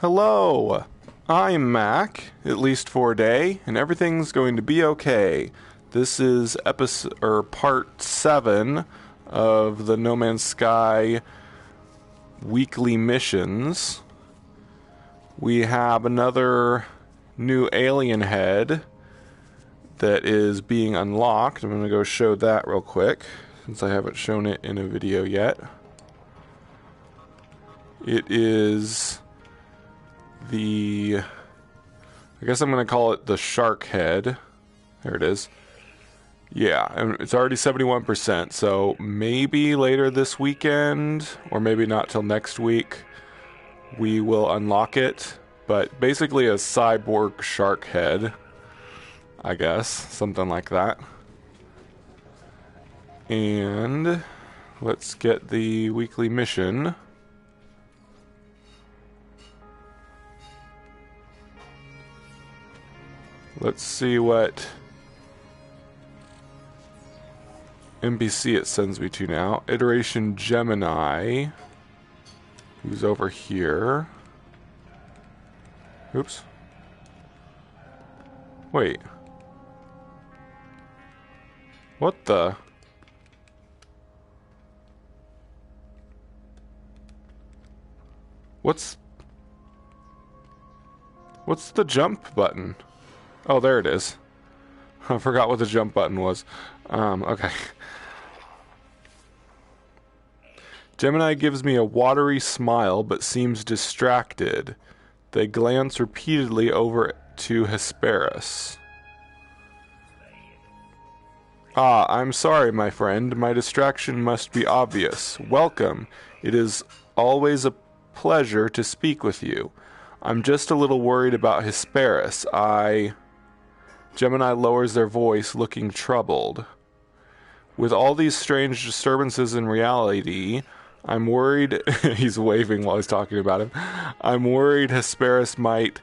Hello, I'm Mac, at least for a day, and everything's going to be okay. This is episode or part 7 of the No Man's Sky weekly missions. We have another new alien head that is being unlocked. I'm going to go show that real quick, since I haven't shown it in a video yet. It is I guess I'm going to call it the shark head. There it is. Yeah, and it's already 71%, so maybe later this weekend, or maybe not till next week, we will unlock it. But basically a cyborg shark head, I guess, something like that. And let's get the weekly mission. Let's see what NPC it sends me to now. Iteration Gemini, who's over here. Oops. Wait. What the? What's the jump button? Oh, there it is. I forgot what the jump button was. Okay. Gemini gives me a watery smile, but seems distracted. They glance repeatedly over to Hesperus. Ah, I'm sorry, my friend. My distraction must be obvious. Welcome. It is always a pleasure to speak with you. I'm just a little worried about Hesperus. Gemini lowers their voice, looking troubled. With all these strange disturbances in reality, I'm worried... He's waving while he's talking about him. I'm worried Hesperus might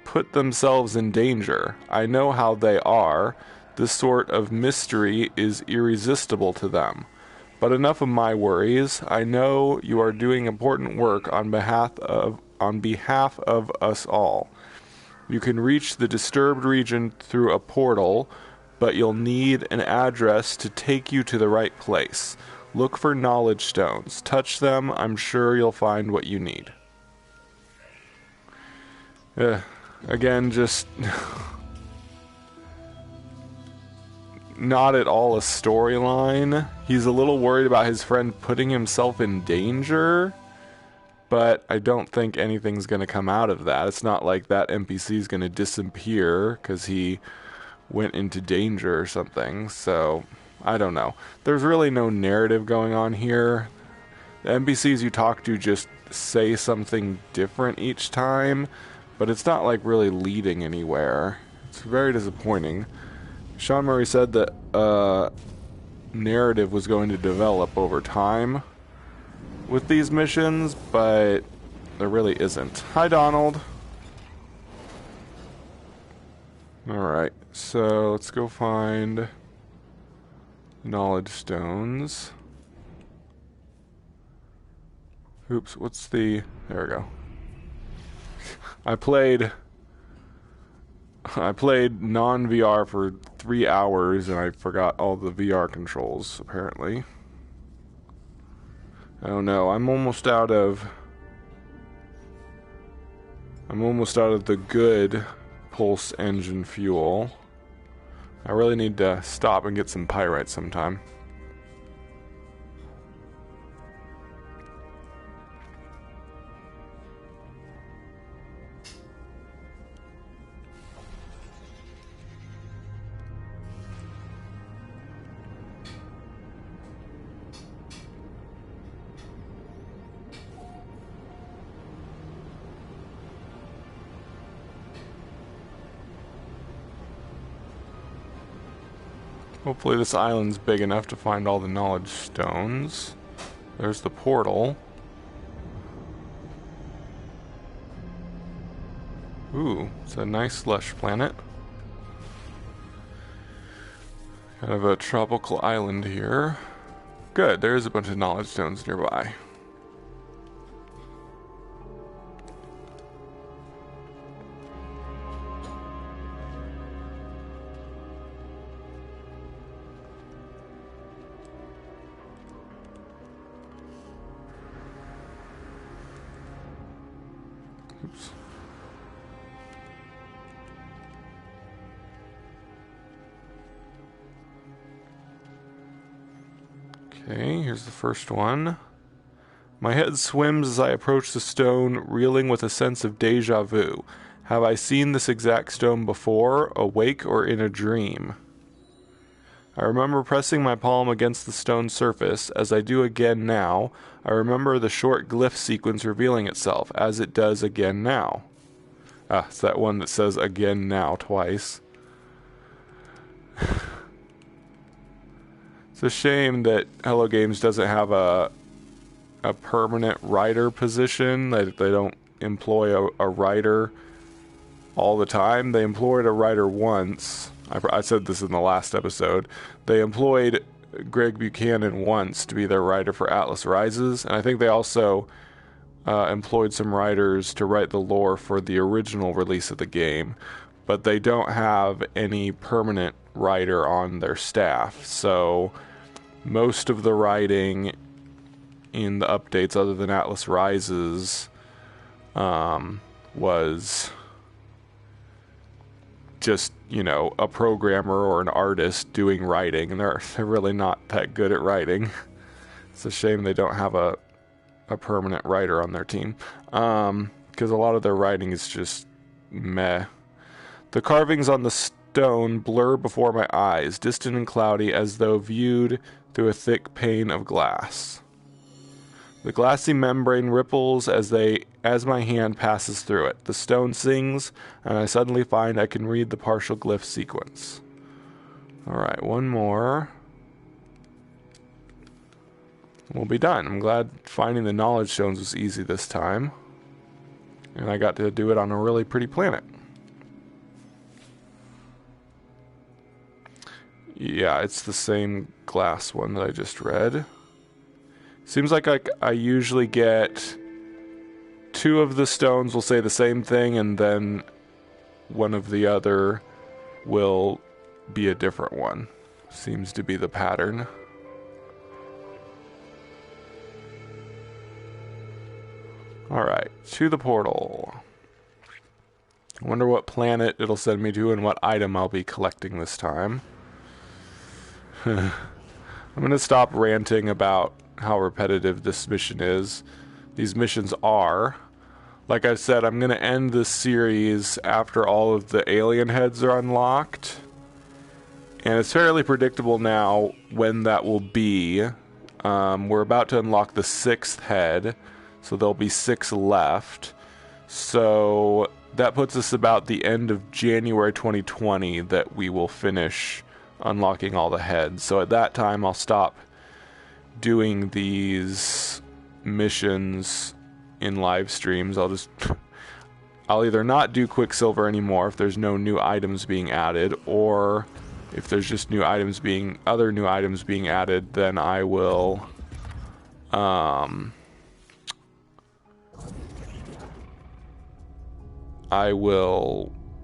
put themselves in danger. I know how they are. This sort of mystery is irresistible to them. But enough of my worries. I know you are doing important work on behalf of us all. You can reach the disturbed region through a portal, but you'll need an address to take you to the right place. Look for knowledge stones. Touch them. I'm sure you'll find what you need. Again, just not at all a storyline. He's a little worried about his friend putting himself in danger. But I don't think anything's going to come out of that. It's not like that NPC is going to disappear because he went into danger or something. So, I don't know. There's really no narrative going on here. The NPCs you talk to just say something different each time. But it's not like really leading anywhere. It's very disappointing. Sean Murray said that narrative was going to develop over time with these missions, but there really isn't. Hi, Donald. Alright, so let's go find knowledge stones. Oops, what's the... There we go. I played non-VR for 3 hours, and I forgot all the VR controls, apparently. I don't know. I'm almost out of the good pulse engine fuel. I really need to stop and get some pyrite sometime. Hopefully this island's big enough to find all the knowledge stones. There's the portal. Ooh, it's a nice lush planet. Kind of a tropical island here. Good, there is a bunch of knowledge stones nearby. Oops. Okay, here's the first one. My head swims as I approach the stone, reeling with a sense of deja vu. Have I seen this exact stone before, awake or in a dream? I remember pressing my palm against the stone surface. As I do again now, I remember the short glyph sequence revealing itself, as it does again now. Ah, it's that one that says again now twice. It's a shame that Hello Games doesn't have a permanent writer position. They don't employ a writer all the time. They employed a writer once. I said this in the last episode. They employed Greg Buchanan once to be their writer for Atlas Rises, and I think they also employed some writers to write the lore for the original release of the game, but they don't have any permanent writer on their staff, so most of the writing in the updates other than Atlas Rises was just, you know, a programmer or an artist doing writing, and they're really not that good at writing. It's a shame they don't have a permanent writer on their team, because a lot of their writing is just meh. The carvings on the stone blur before my eyes, distant and cloudy as though viewed through a thick pane of glass. The glassy membrane ripples as my hand passes through it. The stone sings, and I suddenly find I can read the partial glyph sequence. Alright, one more. We'll be done. I'm glad finding the knowledge stones was easy this time. And I got to do it on a really pretty planet. Yeah, it's the same glass one that I just read. Seems like I usually get two of the stones will say the same thing, and then one of the other will be a different one. Seems to be the pattern. Alright, to the portal. I wonder what planet it'll send me to and what item I'll be collecting this time. I'm gonna stop ranting about how repetitive this mission is. These missions are. Like I said, I'm going to end this series after all of the alien heads are unlocked. And it's fairly predictable now when that will be. We're about to unlock the 6th head, so there'll be 6 left. So that puts us about the end of January 2020 that we will finish unlocking all the heads. So at that time I'll stop doing these missions in live streams. I'll either not do Quicksilver anymore if there's no new items being added, or if there's just other new items being added, then I will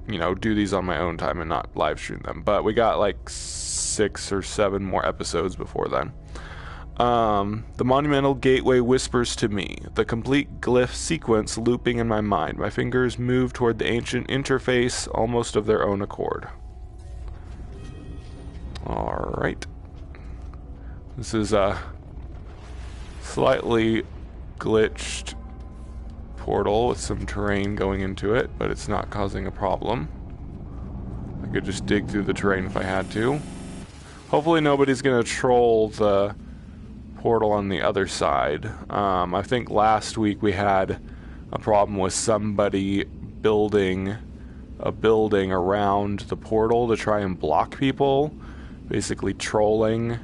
you know, do these on my own time and not live stream them. But we got like 6 or 7 more episodes before then. The monumental gateway whispers to me, the complete glyph sequence looping in my mind. My fingers move toward the ancient interface, almost of their own accord. Alright. This is a slightly glitched portal with some terrain going into it, but it's not causing a problem. I could just dig through the terrain if I had to. Hopefully nobody's gonna troll the portal on the other side. I think last week we had a problem with somebody building a building around the portal to try and block people, basically trolling.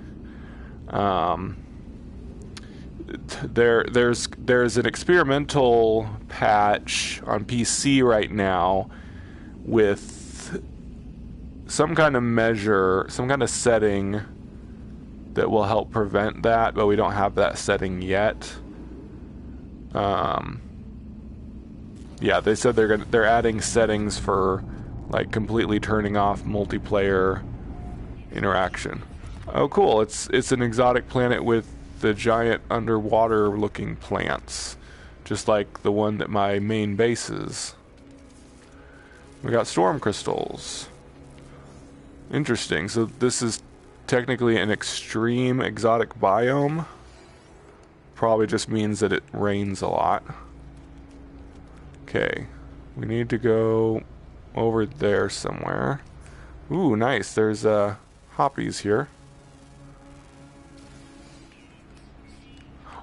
There's an experimental patch on PC right now with some kind of measure, some kind of setting that will help prevent that, but we don't have that setting yet. Yeah, they said they're adding settings for like completely turning off multiplayer interaction. Oh, cool! It's an exotic planet with the giant underwater-looking plants. just like the one that my main base is. We got storm crystals. Interesting. So this is technically an extreme exotic biome. Probably just means that it rains a lot. Okay. We need to go over there somewhere. Ooh, nice. There's hoppies here.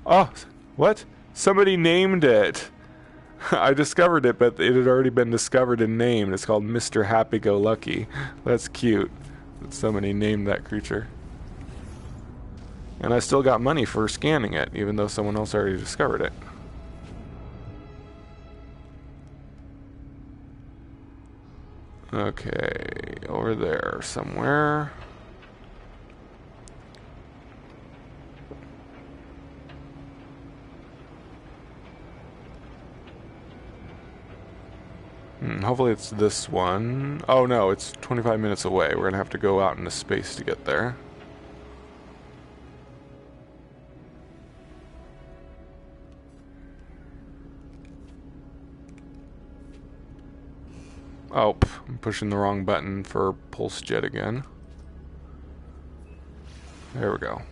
Oh, what? Somebody named it. I discovered it, but it had already been discovered and named. It's called Mr. Happy-Go-Lucky. That's cute that somebody named that creature. And I still got money for scanning it, even though someone else already discovered it. Okay, over there somewhere. Hopefully it's this one. Oh no, it's 25 minutes away. We're gonna have to go out into space to get there. Oh, I'm pushing the wrong button for pulse jet again. There we go.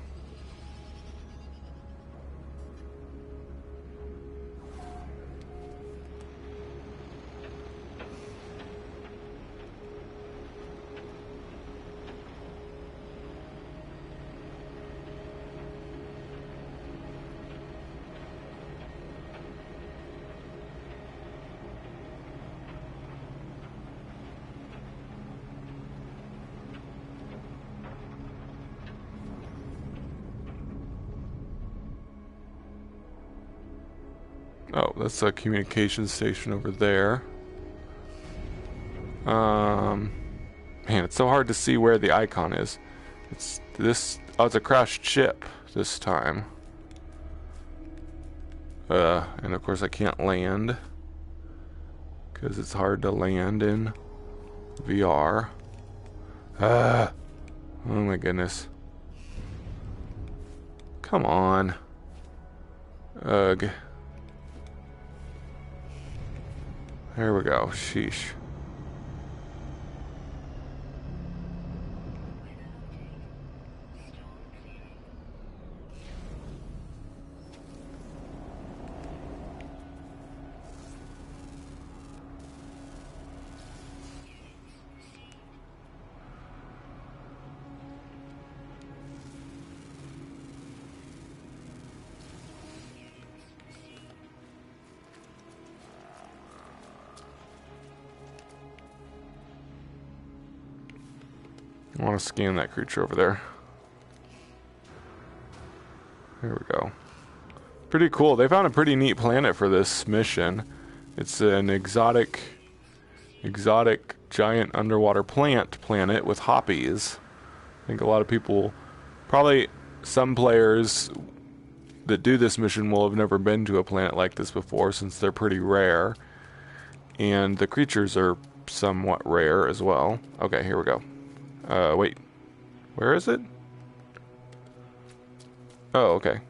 Oh, that's a communication station over there. Man, it's so hard to see where the icon is. It's this. Oh, it's a crashed ship this time. And of course I can't land because it's hard to land in VR. Oh my goodness. Come on. Ugh. There we go. Sheesh. I want to scan that creature over there. There we go. Pretty cool. They found a pretty neat planet for this mission. It's an exotic giant underwater plant planet with hoppies. I think a lot of people, probably some players that do this mission will have never been to a planet like this before since they're pretty rare. And the creatures are somewhat rare as well. Okay, here we go. Wait. Where is it? Oh, okay.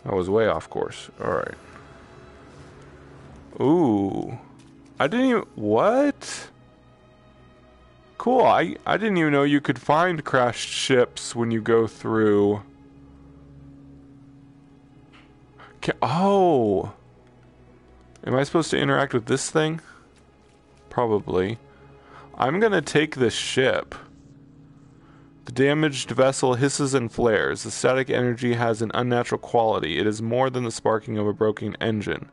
I was way off course. Alright. Ooh. I didn't even... What? Cool. I didn't even know you could find crashed ships when you go through... Oh! Am I supposed to interact with this thing? Probably. I'm gonna take this ship. The damaged vessel hisses and flares. The static energy has an unnatural quality. It is more than the sparking of a broken engine.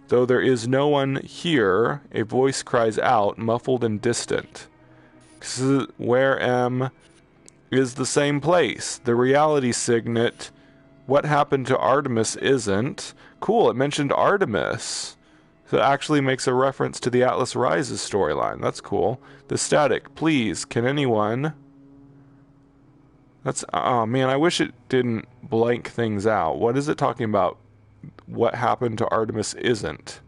Though there is no one here, a voice cries out, muffled and distant. Where am is the same place. The reality signet. What happened to Artemis isn't. Cool, it mentioned Artemis. So it actually makes a reference to the Atlas Rises storyline. That's cool. The static, please, can anyone... That's... Oh, man, I wish it didn't blank things out. What is it talking about? What happened to Artemis isn't.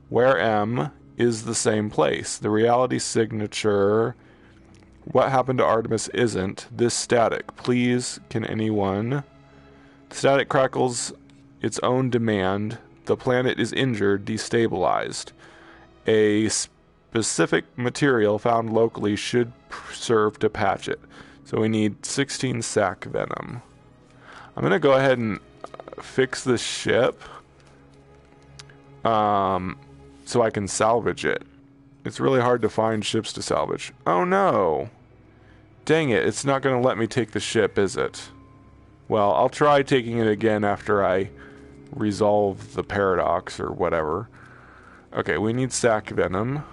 Where M is the same place. The reality signature... What happened to Artemis isn't. This static, please, can anyone... The static crackles its own demand... The planet is injured, destabilized. A specific material found locally should serve to patch it. So we need 16 sac venom. I'm going to go ahead and fix this ship so I can salvage it. It's really hard to find ships to salvage. Oh no! Dang it, it's not going to let me take the ship, is it? Well, I'll try taking it again after I resolve the paradox or whatever. Okay, we need sac venom.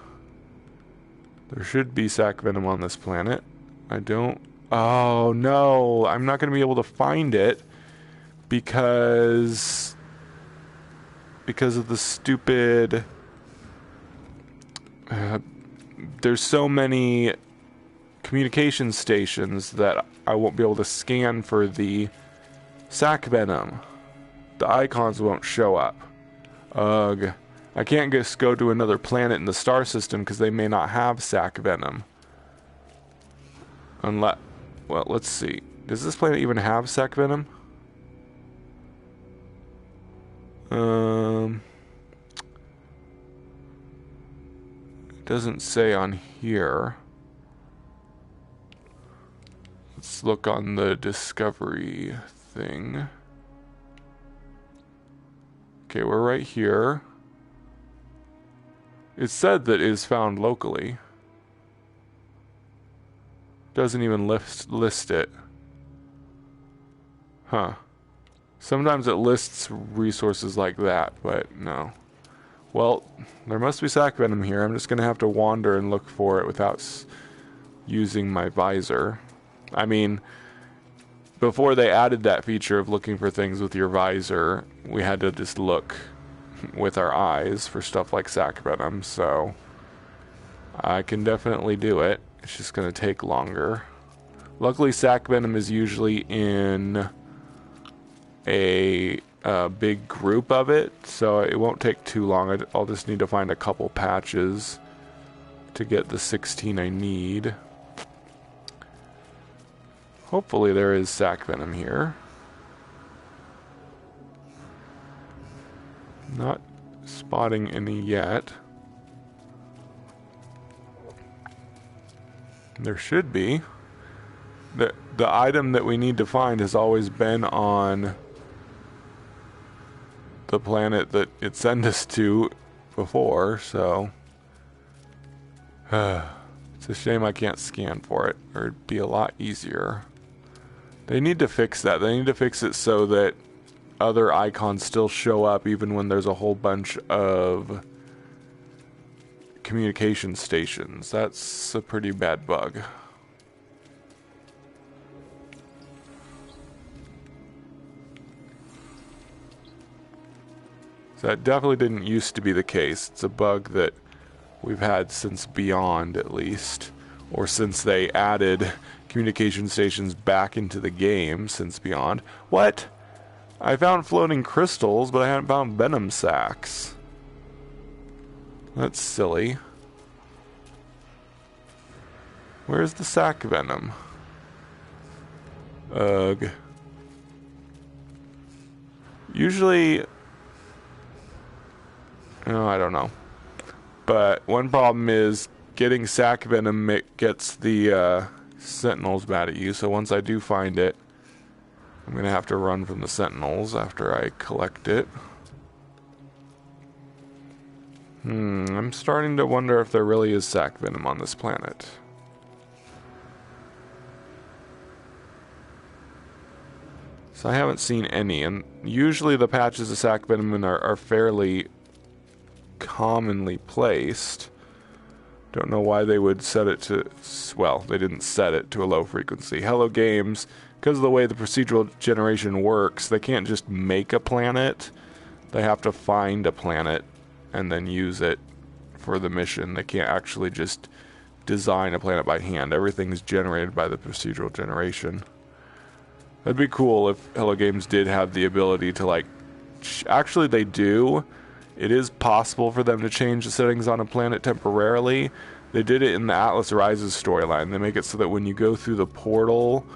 There should be sac venom on this planet. I don't... Oh no, I'm not going to be able to find it because of the stupid... there's so many communication stations that I won't be able to scan for the sac venom. The icons won't show up. Ugh. I can't just go to another planet in the star system because they may not have sac venom. Unless... Well, let's see. Does this planet even have sac venom? It doesn't say on here. Let's look on the discovery thing. Okay, we're right here. It said that it is found locally. Doesn't even list it. Huh. Sometimes it lists resources like that, but no. Well, there must be sac venom here. I'm just going to have to wander and look for it without using my visor. I mean, before they added that feature of looking for things with your visor, we had to just look with our eyes for stuff like sac venom, so I can definitely do it. It's just going to take longer. Luckily, sac venom is usually in a big group of it, so it won't take too long. I'll just need to find a couple patches to get the 16 I need. Hopefully there is sac venom here. Not spotting any yet. There should be. The item that we need to find has always been on the planet that it sent us to before, so it's a shame I can't scan for it, or it'd be a lot easier. They need to fix that. They need to fix it so that other icons still show up even when there's a whole bunch of communication stations. That's a pretty bad bug. So that definitely didn't used to be the case. It's a bug that we've had since Beyond, at least. Or since they added communication stations back into the game since Beyond. What? I found floating crystals, but I haven't found venom sacs. That's silly. Where's the sac venom? Ugh. Usually... Oh, I don't know. But one problem is getting sac venom gets the sentinels mad at you. So once I do find it, I'm going to have to run from the sentinels after I collect it. I'm starting to wonder if there really is sac venom on this planet. So I haven't seen any, and usually the patches of sac venom are fairly commonly placed. Don't know why they would set it to... Well, they didn't set it to a low frequency. Hello Games, because of the way the procedural generation works, they can't just make a planet. They have to find a planet and then use it for the mission. They can't actually just design a planet by hand. Everything's generated by the procedural generation. That'd be cool if Hello Games did have the ability to, like... Actually, they do. It is possible for them to change the settings on a planet temporarily. They did it in the Atlas Rises storyline. They make it so that when you go through the portal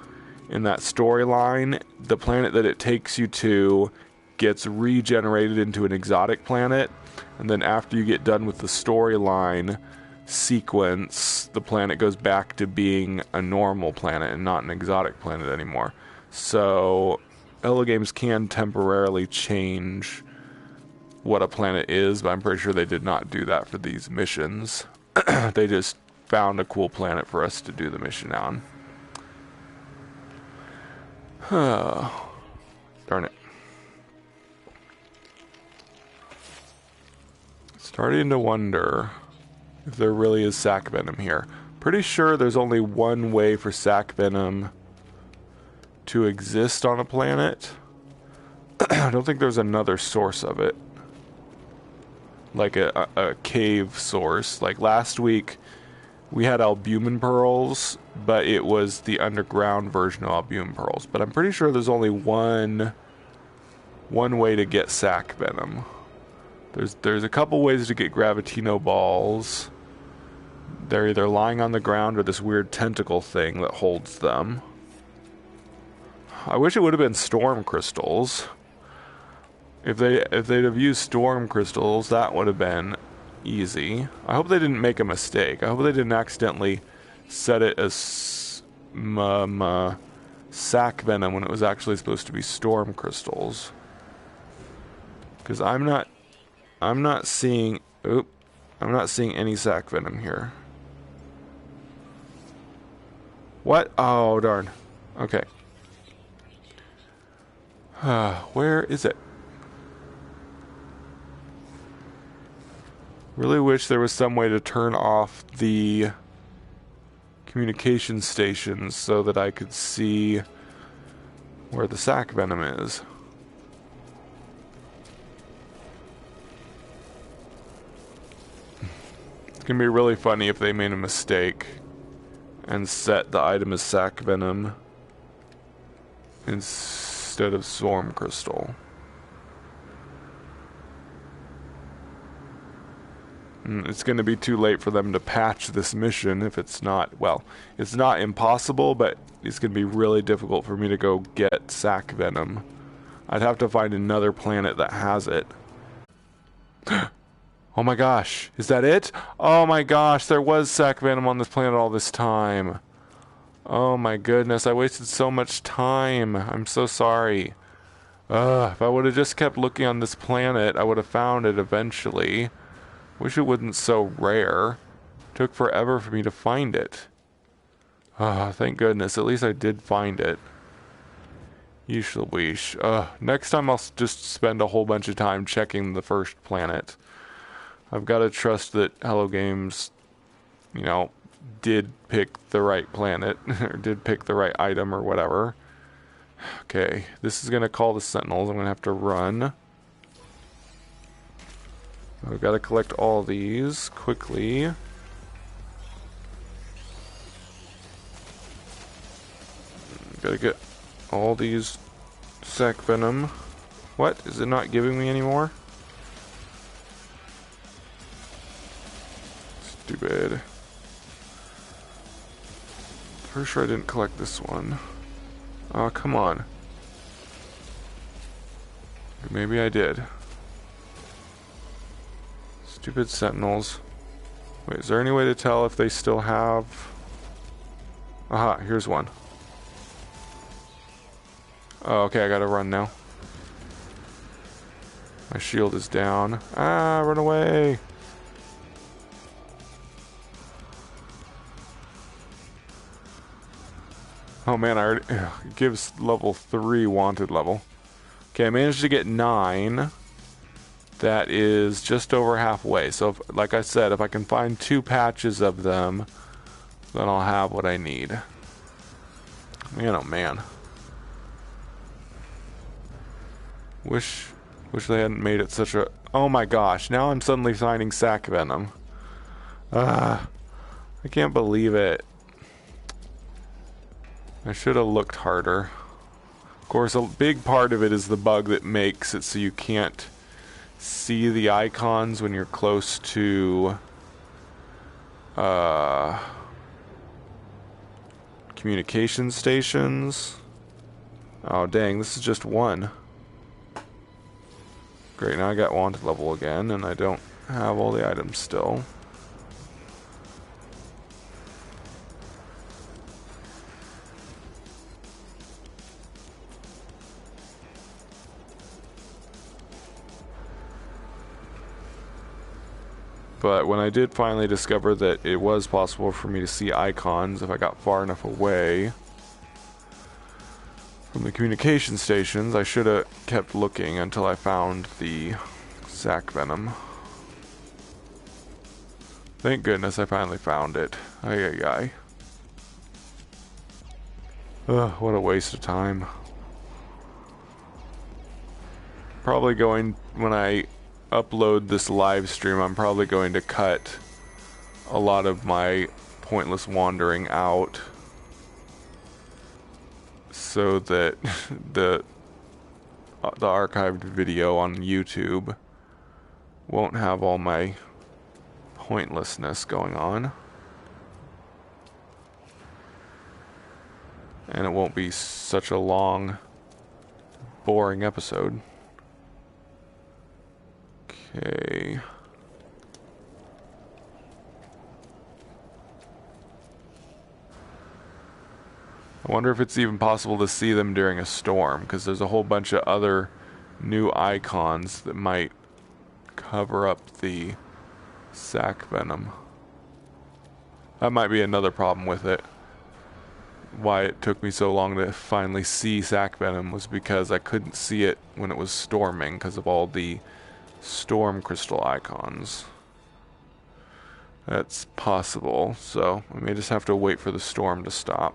in that storyline, the planet that it takes you to gets regenerated into an exotic planet, and then after you get done with the storyline sequence, the planet goes back to being a normal planet and not an exotic planet anymore. So Hello Games can temporarily change what a planet is, but I'm pretty sure they did not do that for these missions. They just found a cool planet for us to do the mission on. Darn it. Starting to wonder if there really is sac venom here. Pretty sure there's only one way for sac venom to exist on a planet. I don't think there's another source of it. Like a cave source. Like last week, we had albumin pearls, but it was the underground version of albumin pearls. But I'm pretty sure there's only one way to get sac venom. There's a couple ways to get gravitino balls. They're either lying on the ground or this weird tentacle thing that holds them. I wish it would have been storm crystals. If they'd have used storm crystals, that would have been easy. I hope they didn't make a mistake. I hope they didn't accidentally set it as sac venom when it was actually supposed to be storm crystals. Because I'm not seeing any sac venom here. What? Oh, darn. Okay. Where is it? Really wish there was some way to turn off the communication stations so that I could see where the sac venom is. It's gonna be really funny if they made a mistake and set the item as sac venom instead of storm crystal. It's going to be too late for them to patch this mission if it's not, well, it's not impossible, but it's going to be really difficult for me to go get sac venom. I'd have to find another planet that has it. Oh my gosh, is that it? Oh my gosh, there was sac venom on this planet all this time. Oh my goodness, I wasted so much time. I'm so sorry. If I would have just kept looking on this planet, I would have found it eventually. Wish it wasn't so rare. Took forever for me to find it. Thank goodness. At least I did find it. Yeesh Louise. Next time I'll just spend a whole bunch of time checking the first planet. I've got to trust that Hello Games, you know, did pick the right planet. Or did pick the right item or whatever. Okay. This is going to call the Sentinels. I'm going to have to run. I've got to collect all these quickly. Gotta get all these sac venom. What? Is it not giving me anymore? Stupid. Pretty sure I didn't collect this one. Oh, come on. Maybe I did. Stupid sentinels. Wait, is there any way to tell if they still have... Aha, here's one. Oh, okay, I gotta run now. My shield is down. Ah, run away! Oh man, I already... It gives level 3 wanted level. Okay, I managed to get 9. That is just over halfway. So, if, like I said, if I can find 2 patches of them, then I'll have what I need. Man, oh man. Wish they hadn't made it such a... Oh my gosh, now I'm suddenly finding sac venom. I can't believe it. I should have looked harder. Of course, a big part of it is the bug that makes it so you can't see the icons when you're close to communication stations. Oh dang, this is just one. Great, now I got wanted level again, and I don't have all the items still. But when I did finally discover that it was possible for me to see icons if I got far enough away from the communication stations, I should have kept looking until I found the sac venom. Thank goodness I finally found it. Ay ay ay. Ugh, what a waste of time. Probably going, when I upload this live stream, I'm probably going to cut a lot of my pointless wandering out so that the archived video on YouTube won't have all my pointlessness going on, and it won't be such a long, boring episode. Okay. I wonder if it's even possible to see them during a storm, because there's a whole bunch of other new icons that might cover up the sac venom. That might be another problem with it. Why it took me so long to finally see sac venom was because I couldn't see it when it was storming because of all the storm crystal icons. That's possible, so we may just have to wait for the storm to stop.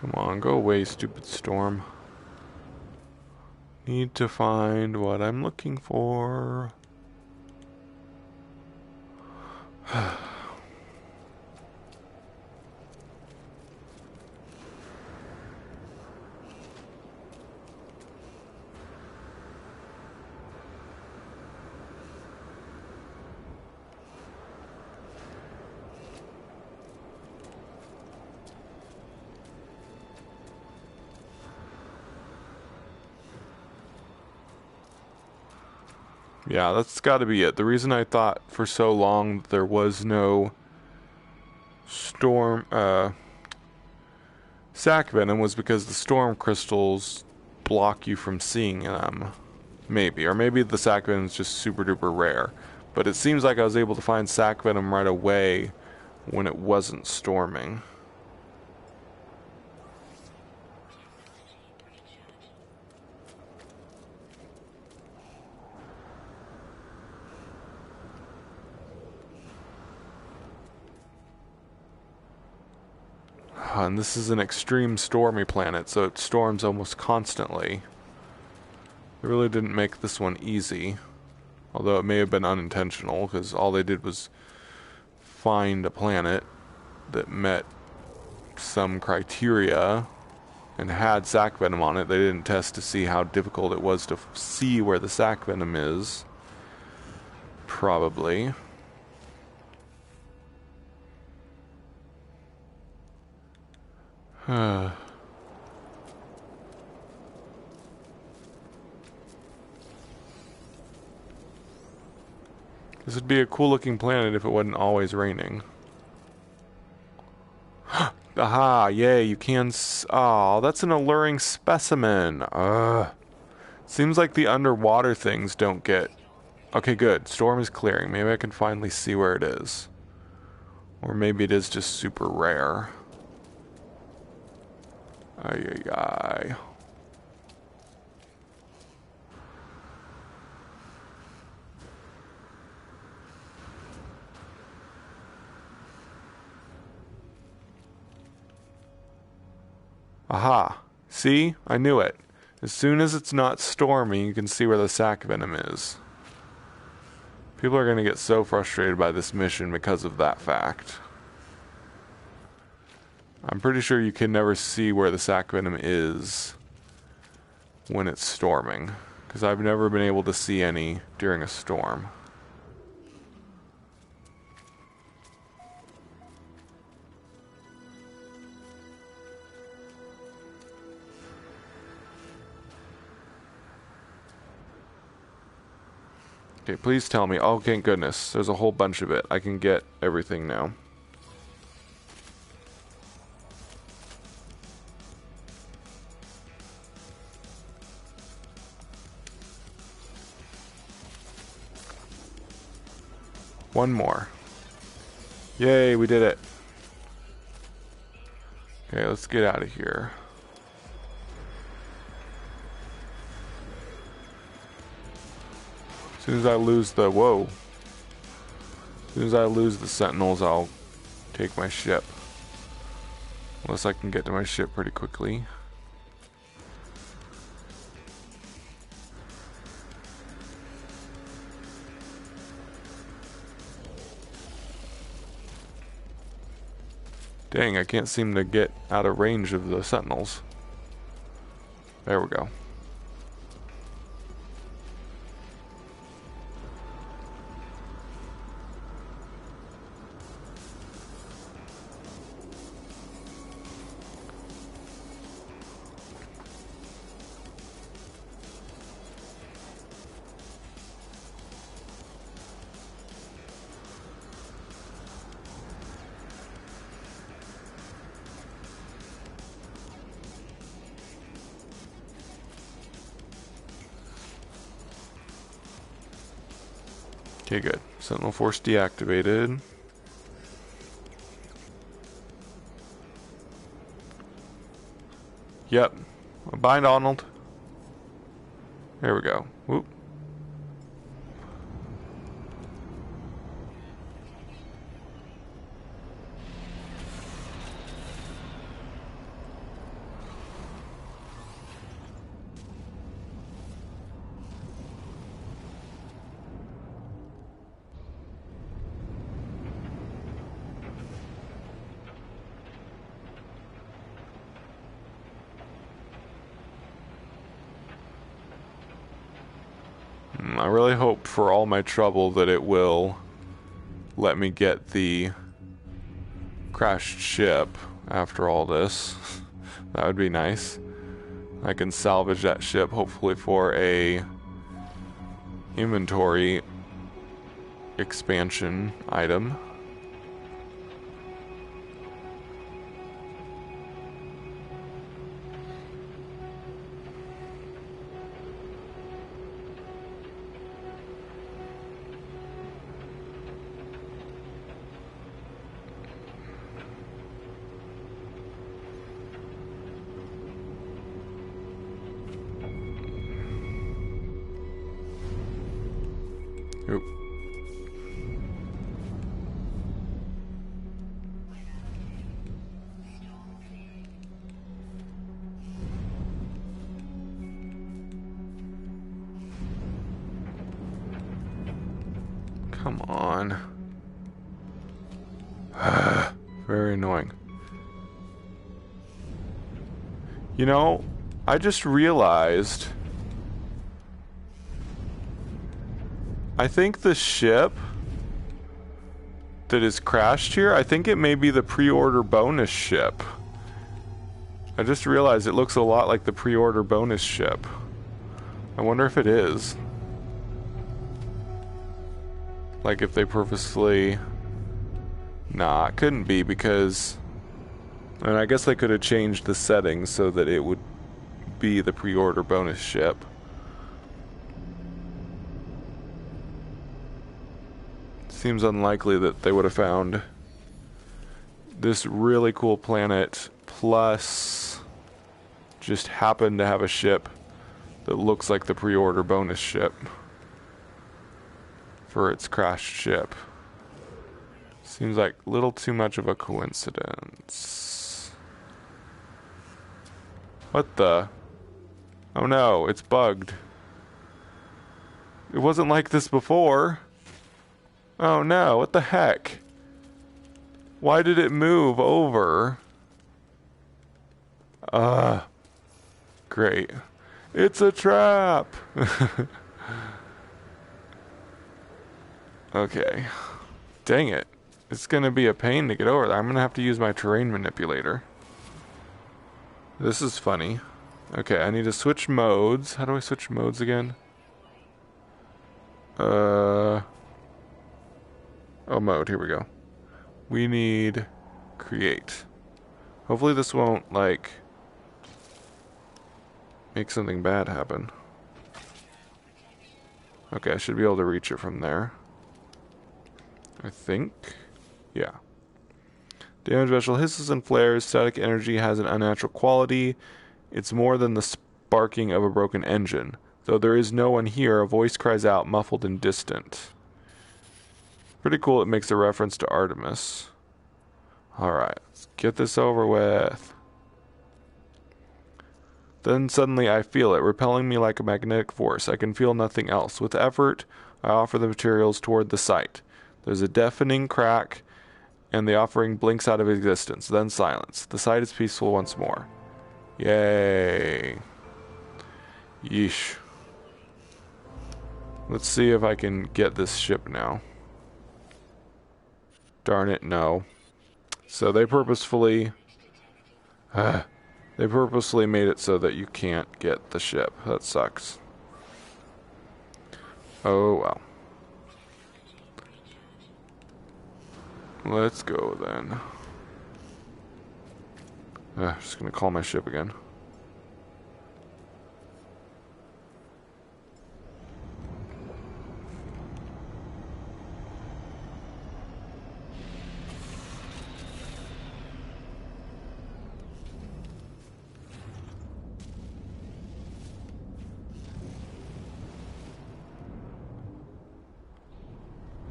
Come on, go away, stupid storm. Need to find what I'm looking for. Yeah, that's gotta be it. The reason I thought for so long there was no storm, sac venom was because the storm crystals block you from seeing them. Maybe. Or maybe the sac venom is just super duper rare. But it seems like I was able to find sac venom right away when it wasn't storming. And this is an extreme stormy planet, so it storms almost constantly. They really didn't make this one easy. Although it may have been unintentional, because all they did was find a planet that met some criteria and had sac venom on it. They didn't test to see how difficult it was to see where the sac venom is. Probably. This would be a cool looking planet if it wasn't always raining. Aha, yay, you can oh, that's an alluring specimen. Seems like the underwater things don't get... Okay, good. Storm is clearing. Maybe I can finally see where it is. Or maybe it is just super rare. Ay, ay, ay. Aha. See? I knew it. As soon as it's not stormy, you can see where the sac venom is. People are going to get so frustrated by this mission because of that fact. I'm pretty sure you can never see where the sac venom is when it's storming, because I've never been able to see any during a storm. Okay, please tell me. Oh, thank goodness. There's a whole bunch of it. I can get everything now. One more. Yay, we did it. Okay, let's get out of here. As soon as I lose the... Whoa. As soon as I lose the sentinels, I'll take my ship. Unless I can get to my ship pretty quickly. Dang, I can't seem to get out of range of the sentinels. There we go. Okay, good. Sentinel Force deactivated. Yep. Bye, Donald. There we go. Whoop. I really hope for all my trouble that it will let me get the crashed ship after all this. That would be nice. I can salvage that ship hopefully for a inventory expansion item. Oop. Come on. Very annoying. You know, I just realized I think the ship that is crashed here, I think it may be the pre-order bonus ship. I just realized it looks a lot like the pre-order bonus ship. I wonder if it is. Like if they purposely... Nah, it couldn't be because... And I guess they could have changed the settings so that it would be the pre-order bonus ship. Seems unlikely that they would have found this really cool planet plus just happened to have a ship that looks like the pre-order bonus ship for its crashed ship. Seems like a little too much of a coincidence. What the? Oh no, it's bugged. It wasn't like this before. Oh no, what the heck? Why did it move over? Great. It's a trap! Okay. Dang it. It's gonna be a pain to get over there. I'm gonna have to use my terrain manipulator. This is funny. Okay, I need to switch modes. How do I switch modes again? Oh, mode. Here we go. We need create. Hopefully this won't, like, make something bad happen. Okay, I should be able to reach it from there. I think. Yeah. Damage special hisses and flares. Static energy has an unnatural quality. It's more than the sparking of a broken engine. Though there is no one here, a voice cries out, muffled and distant. Pretty cool, it makes a reference to Artemis. Alright, let's get this over with. Then suddenly I feel it, repelling me like a magnetic force. I can feel nothing else. With effort, I offer the materials toward the site. There's a deafening crack, and the offering blinks out of existence. Then silence. The site is peaceful once more. Yay. Yeesh. Let's see if I can get this ship now. Darn it, no. So they purposefully... they purposely made it so that you can't get the ship. That sucks. Oh, well. Let's go, then. Just gonna call my ship again.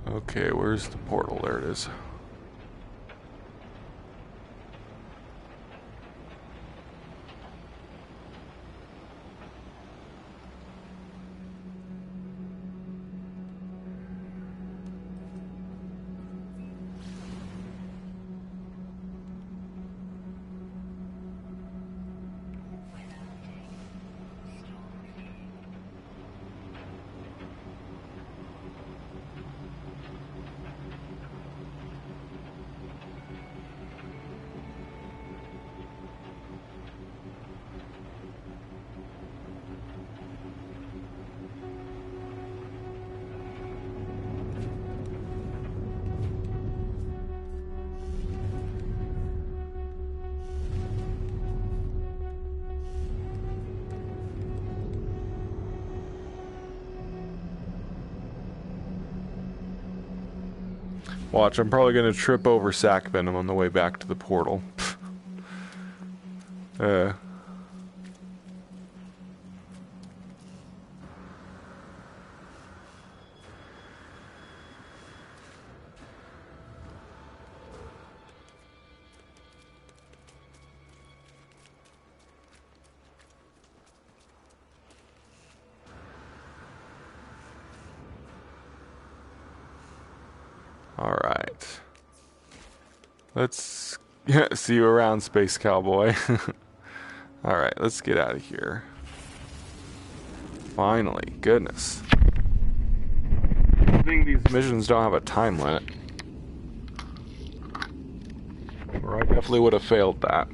Okay, where's the portal? There it is. Watch, I'm probably going to trip over sack venom on the way back to the portal. Alright. Let's see you around, Space Cowboy. Alright, let's get out of here. Finally, goodness. I think these missions don't have a time limit. Or I definitely would have failed that.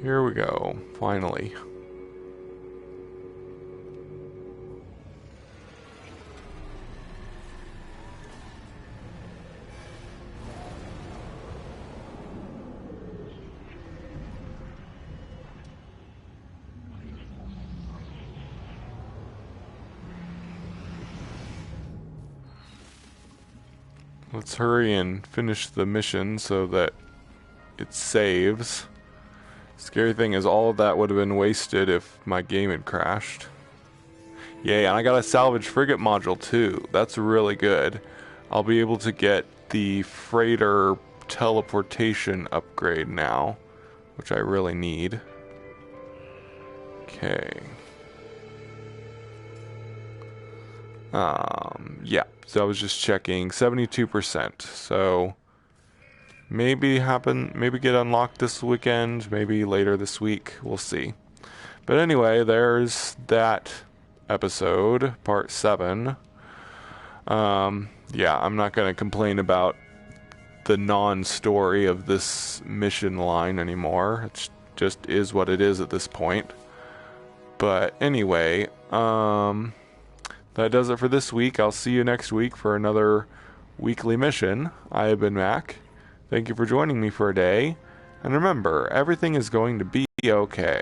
Here we go, finally. Let's hurry and finish the mission so that it saves. Scary thing is all of that would have been wasted if my game had crashed. Yay, and I got a salvage frigate module too. That's really good. I'll be able to get the freighter teleportation upgrade now, which I really need. Okay. Yeah, so I was just checking 72%. So maybe get unlocked this weekend, maybe later this week. We'll see. But anyway, there's that episode, part 7. Yeah, I'm not going to complain about the non-story of this mission line anymore. It just is what it is at this point. But anyway, that does it for this week. I'll see you next week for another weekly mission. I have been Mac. Thank you for joining me for a day. And remember, everything is going to be okay.